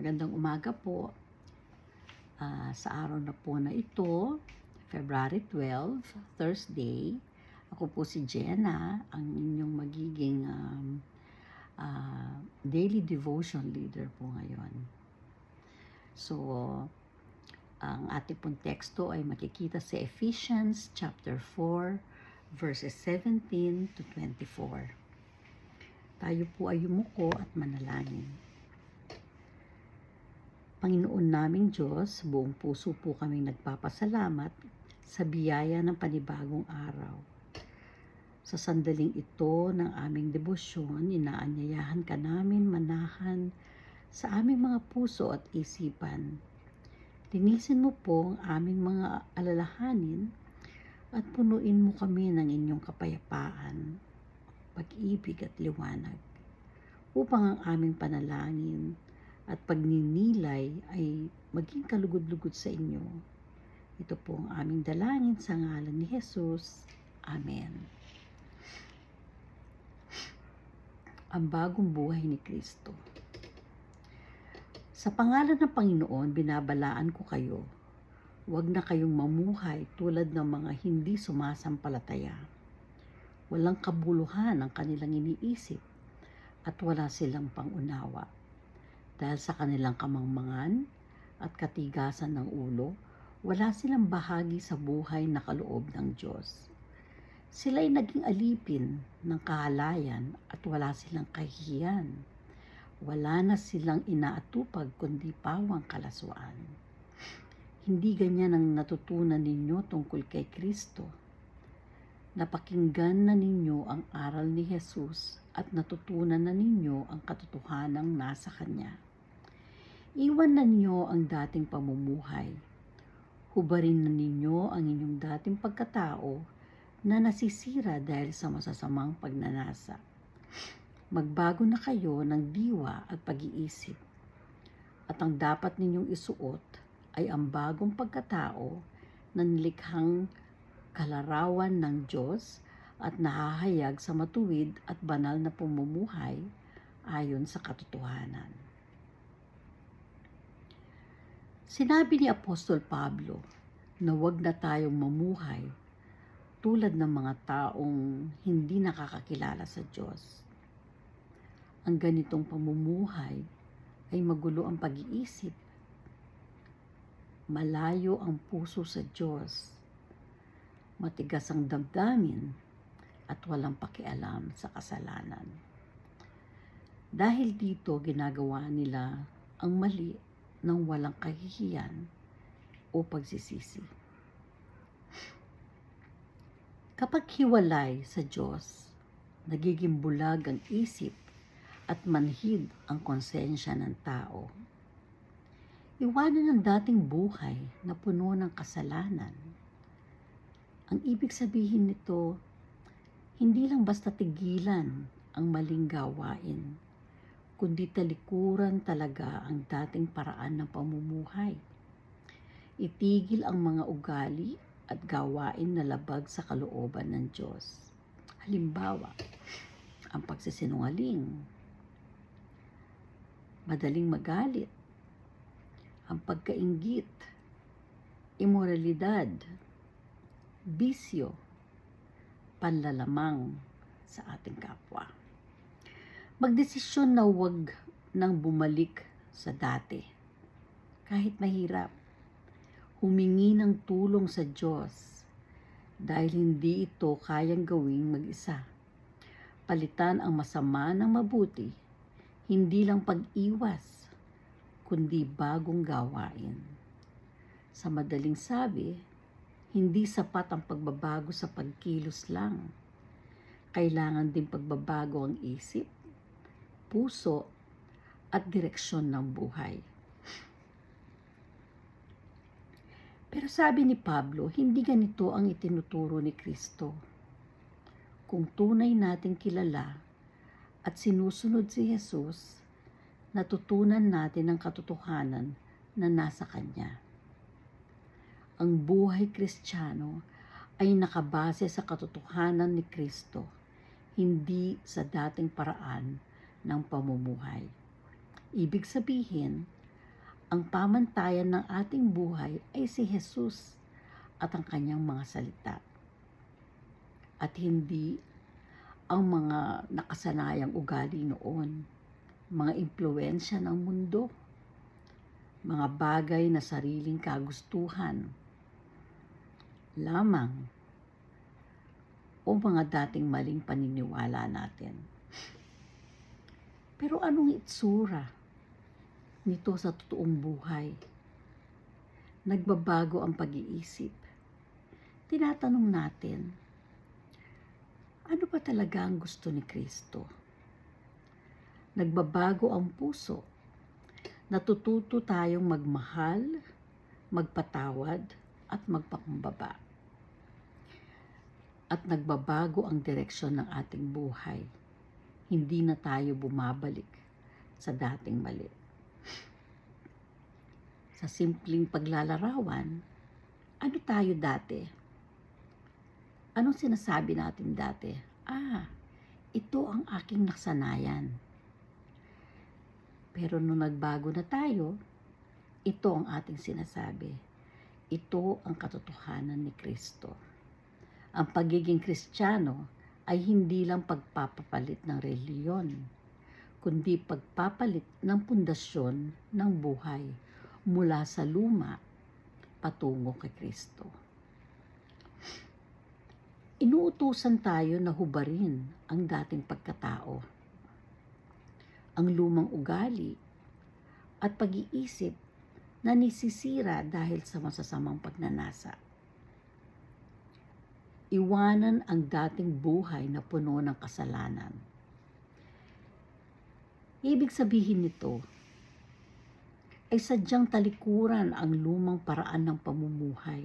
Magandang umaga po. Sa araw na po na ito, February 12, Thursday, ako po si Jenna, ang inyong magiging daily devotion leader po ngayon. So, ang ating pong teksto ay makikita sa Ephesians chapter 4, verses 17 to 24. Tayo po ay yumuko at manalangin. Panginoon naming Diyos, buong puso po kaming nagpapasalamat sa biyaya ng panibagong araw. Sa sandaling ito ng aming debosyon, inaanyayahan ka namin manahan sa aming mga puso at isipan. Linisin mo po ang aming mga alalahanin at punuin mo kami ng inyong kapayapaan, pag-ibig at liwanag, upang ang aming panalangin at pagninilay ay maging kalugod-lugod sa inyo. Ito po ang aming dalangin sa ngalan ni Jesus. Amen. Ang bagong buhay ni Kristo. Sa pangalan ng Panginoon, binabalaan ko kayo. Huwag na kayong mamuhay tulad ng mga hindi sumasampalataya. Walang kabuluhan ang kanilang iniisip at wala silang pangunawa. Dahil sa kanilang kamangmangan at katigasan ng ulo, wala silang bahagi sa buhay na kaloob ng Diyos. Sila'y naging alipin ng kahalayan at wala silang kahihiyan. Wala na silang inaatupag kundi pawang kalaswaan. Hindi ganyan ang natutunan ninyo tungkol kay Kristo. Napakinggan na ninyo ang aral ni Jesus at natutunan na ninyo ang katotohanang nasa Kanya. Iwan na ninyo ang dating pamumuhay. Hubarin na ninyo ang inyong dating pagkatao na nasisira dahil sa masasamang pagnanasa. Magbago na kayo ng diwa at pag-iisip. At ang dapat ninyong isuot ay ang bagong pagkatao na nilikhang kalarawan ng Diyos at nahahayag sa matuwid at banal na pamumuhay ayon sa katotohanan. Sinabi ni Apostol Pablo na huwag na tayong mamuhay tulad ng mga taong hindi nakakakilala sa Diyos. Ang ganitong pamumuhay ay magulo ang pag-iisip, malayo ang puso sa Diyos, matigas ang damdamin at walang pakialam sa kasalanan. Dahil dito ginagawa nila ang mali ng walang kahihiyan o pagsisisi. Kapag hiwalay sa Diyos, nagiging bulag ang isip at manhid ang konsensya ng tao. Iwanan ang dating buhay na puno ng kasalanan. Ang ibig sabihin nito, hindi lang basta tigilan ang maling gawain, kundi talikuran talaga ang dating paraan ng pamumuhay. Itigil ang mga ugali at gawain na labag sa kalooban ng Diyos. Halimbawa, ang pagsisinungaling, madaling magalit, ang pagkainggit, imoralidad, bisyo, panlalamang sa ating kapwa. Magdesisyon na huwag nang bumalik sa dati. Kahit mahirap, humingi ng tulong sa Diyos dahil hindi ito kayang gawing mag-isa. Palitan ang masama ng mabuti, hindi lang pag-iwas, kundi bagong gawain. Sa madaling sabi, hindi sapat ang pagbabago sa pagkilos lang. Kailangan din pagbabago ang isip, puso, at direksyon ng buhay. Pero sabi ni Pablo, hindi ganito ang itinuturo ni Kristo. Kung tunay nating kilala at sinusunod si Jesus, natutunan natin ang katotohanan na nasa Kanya. Ang buhay Kristiyano ay nakabase sa katotohanan ni Kristo, hindi sa dating paraan ng pamumuhay. Ibig sabihin, Ang pamantayan ng ating buhay ay si Jesus at ang kanyang mga salita. At hindi ang mga nakasanayang ugali noon, mga impluwensya ng mundo, mga bagay na sariling kagustuhan lamang o mga dating maling paniniwala natin. Pero anong itsura nito sa totoong buhay? Nagbabago ang pag-iisip. Tinatanong natin, ano ba talaga ang gusto ni Kristo? Nagbabago ang puso. Natututo tayong magmahal, magpatawad, at magpakumbaba. At nagbabago ang direksyon ng ating buhay. Hindi na tayo bumabalik sa dating mali. Sa simpleng paglalarawan, ano tayo dati? Anong sinasabi natin dati? Ito ang aking nakasanayan. Pero nung nagbago na tayo, ito ang ating sinasabi. Ito ang katotohanan ni Kristo. Ang pagiging Kristiyano ay hindi lang pagpapapalit ng reliyon, kundi pagpapalit ng pundasyon ng buhay mula sa luma patungo kay Kristo. Inuutusan tayo na hubarin ang dating pagkatao, ang lumang ugali at pag-iisip na nisisira dahil sa masasamang pagnanasa. Iwanan ang dating buhay na puno ng kasalanan. Ibig sabihin nito ay sadyang talikuran ang lumang paraan ng pamumuhay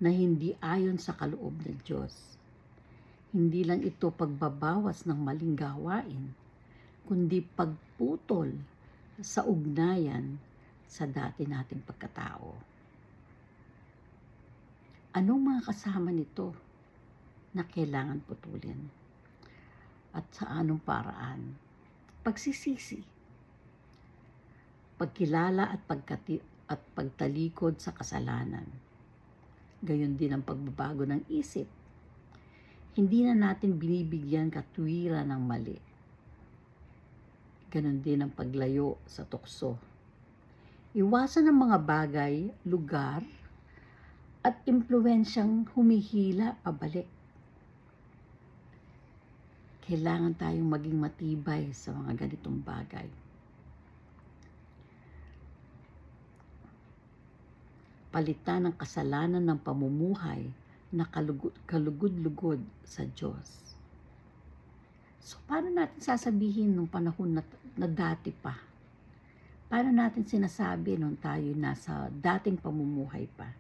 na hindi ayon sa kaloob ng Diyos. Hindi lang ito pagbabawas ng maling gawain, kundi pagputol sa ugnayan sa dati nating pagkatao. Anong mga kasama nito na kailangan putulin? At sa anong paraan? Pagsisisi, pagkilala at pagtalikod sa kasalanan. Gayon din ang pagbabago ng isip. Hindi na natin binibigyan katwiran ng mali. Ganon din ang paglayo sa tukso. Iwasan ang mga bagay, lugar, at impluwensyang humihila pabalik. Kailangan tayong maging matibay sa mga ganitong bagay. Palitan ang kasalanan ng pamumuhay na kalugod-lugod sa Diyos. So, paano natin sasabihin nung panahon na dati pa? Paano natin sinasabi nung tayo nasa dating pamumuhay pa?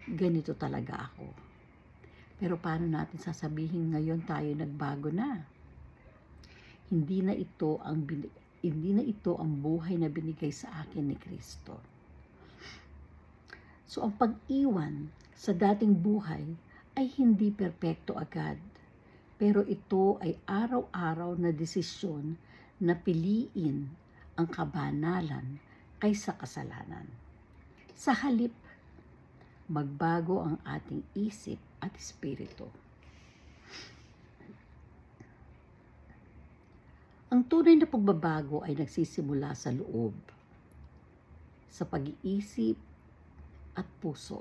Ganito talaga ako. Pero paano natin sasabihin ngayon tayo nagbago na? Hindi na ito ang buhay na binigay sa akin ni Kristo. So ang pag-iwan sa dating buhay ay hindi perpekto agad. Pero ito ay araw-araw na desisyon na piliin ang kabanalan kaysa kasalanan. Sa halip, magbago ang ating isip at espiritu. Ang tunay na pagbabago ay nagsisimula sa loob, sa pag-iisip at puso.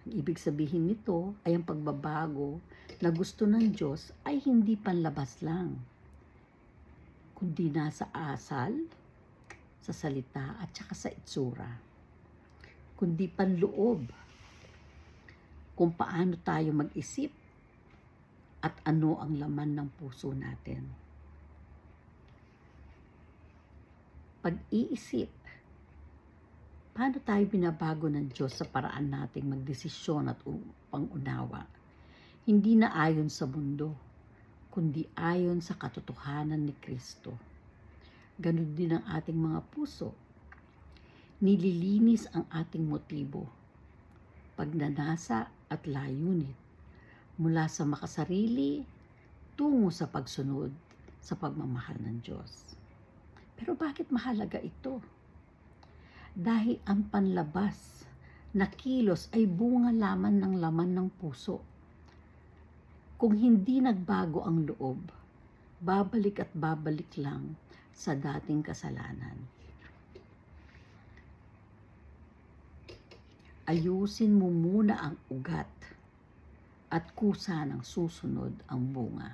Ang ibig sabihin nito ay ang pagbabago na gusto ng Diyos ay hindi panlabas lang, kundi nasa asal, sa salita at saka sa itsura, kundi panloob kung paano tayo mag-isip at ano ang laman ng puso natin. Pag-iisip, paano tayo binabago ng Diyos sa paraan nating magdesisyon at pangunawa? Hindi na ayon sa mundo, kundi ayon sa katotohanan ni Kristo. Ganon din ang ating mga puso. Nililinis ang ating motibo, pagnanasa at layunin mula sa makasarili tungo sa pagsunod sa pagmamahal ng Diyos. Pero bakit mahalaga ito? Dahil ang panlabas na kilos ay bunga lamang ng laman ng puso. Kung hindi nagbago ang loob, babalik at babalik lang sa dating kasalanan. Ayusin mo muna ang ugat at kusa ng susunod ang bunga.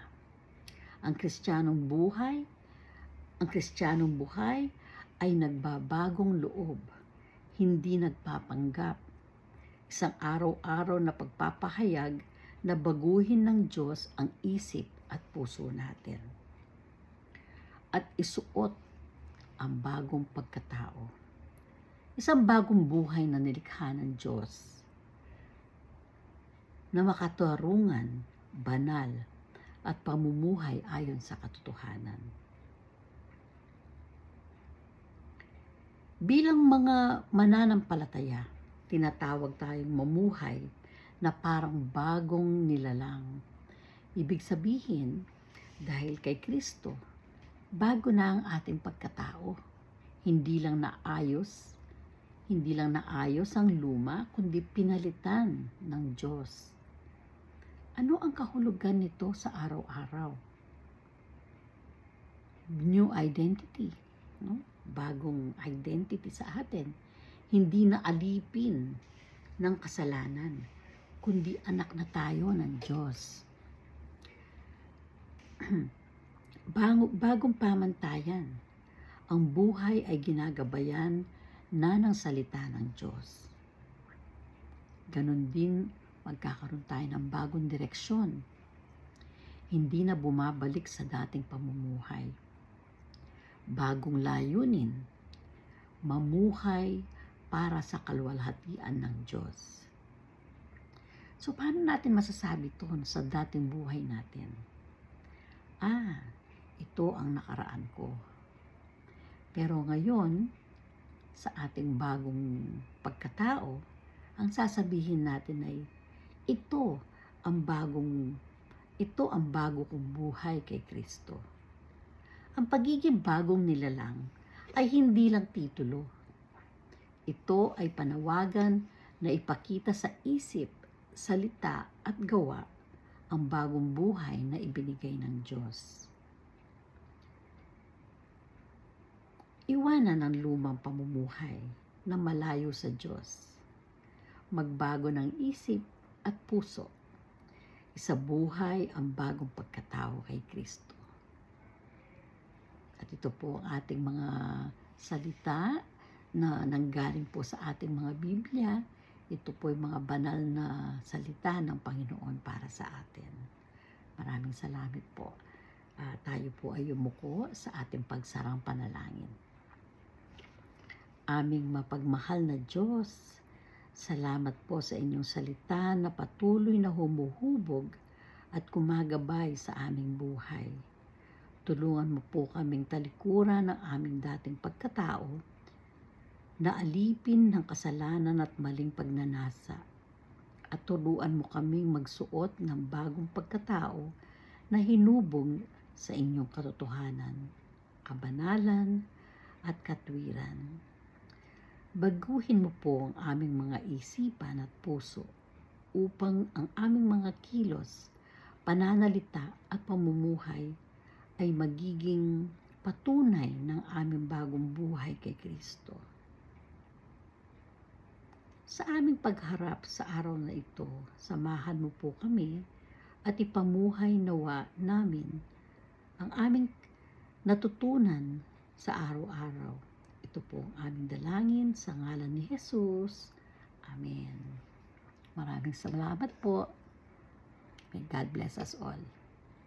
Ang kristyanong buhay ay nagbabagong loob, hindi nagpapanggap. Isang araw-araw na pagpapahayag na baguhin ng Diyos ang isip at puso natin. At isuot ang bagong pagkatao. Isang bagong buhay na nilikha ng Diyos na makatarungan, banal, at pamumuhay ayon sa katotohanan. Bilang mga mananampalataya, tinatawag tayong mamuhay na parang bagong nilalang. Ibig sabihin, dahil kay Kristo, bago na ang ating pagkatao. Hindi lang naayos ang luma, kundi pinalitan ng Diyos. Ano ang kahulugan nito sa araw-araw? New identity, no? Bagong identity sa atin. Hindi na alipin ng kasalanan, kundi anak na tayo ng Diyos. Bagong pamantayan. Ang buhay ay ginagabayan na ng salita ng Diyos. Ganon din, magkakaroon tayo ng bagong direksyon. Hindi na bumabalik sa dating pamumuhay. Bagong layunin, mamuhay para sa kaluwalhatian ng Diyos. So, paano natin masasabi ito sa dating buhay natin? Ito ang nakaraan ko. Pero ngayon, sa ating bagong pagkatao, ang sasabihin natin ay, ito ang bago kong buhay kay Kristo. Ang pagiging bagong nilalang ay hindi lang titulo. Ito ay panawagan na ipakita sa isip, salita at gawa ang bagong buhay na ibinigay ng Diyos. Iwanan ang lumang pamumuhay na malayo sa Diyos. Magbago ng isip at puso. Isabuhay ang bagong pagkatao kay Kristo. At ito po ang ating mga salita na nanggaling po sa ating mga Biblia. Ito po yung mga banal na salita ng Panginoon para sa atin. Maraming salamat po. Tayo po ay yumuko sa ating pagsarang panalangin. Aming mapagmahal na Diyos, salamat po sa inyong salita na patuloy na humuhubog at kumagabay sa aming buhay. Tulungan mo po kaming talikuran ng aming dating pagkatao na alipin ng kasalanan at maling pagnanasa. At turuan mo kaming magsuot ng bagong pagkatao na hinubog sa inyong katotohanan, kabanalan at katwiran. Baguhin mo po ang aming mga isipan at puso upang ang aming mga kilos, pananalita at pamumuhay ay magiging patunay ng aming bagong buhay kay Kristo. Sa aming pagharap sa araw na ito, samahan mo po kami at ipamuhay nawa namin ang aming natutunan sa araw-araw. Ito po ang aming dalangin sa ngalan ni Jesus. Amen. Maraming salamat po. May God bless us all.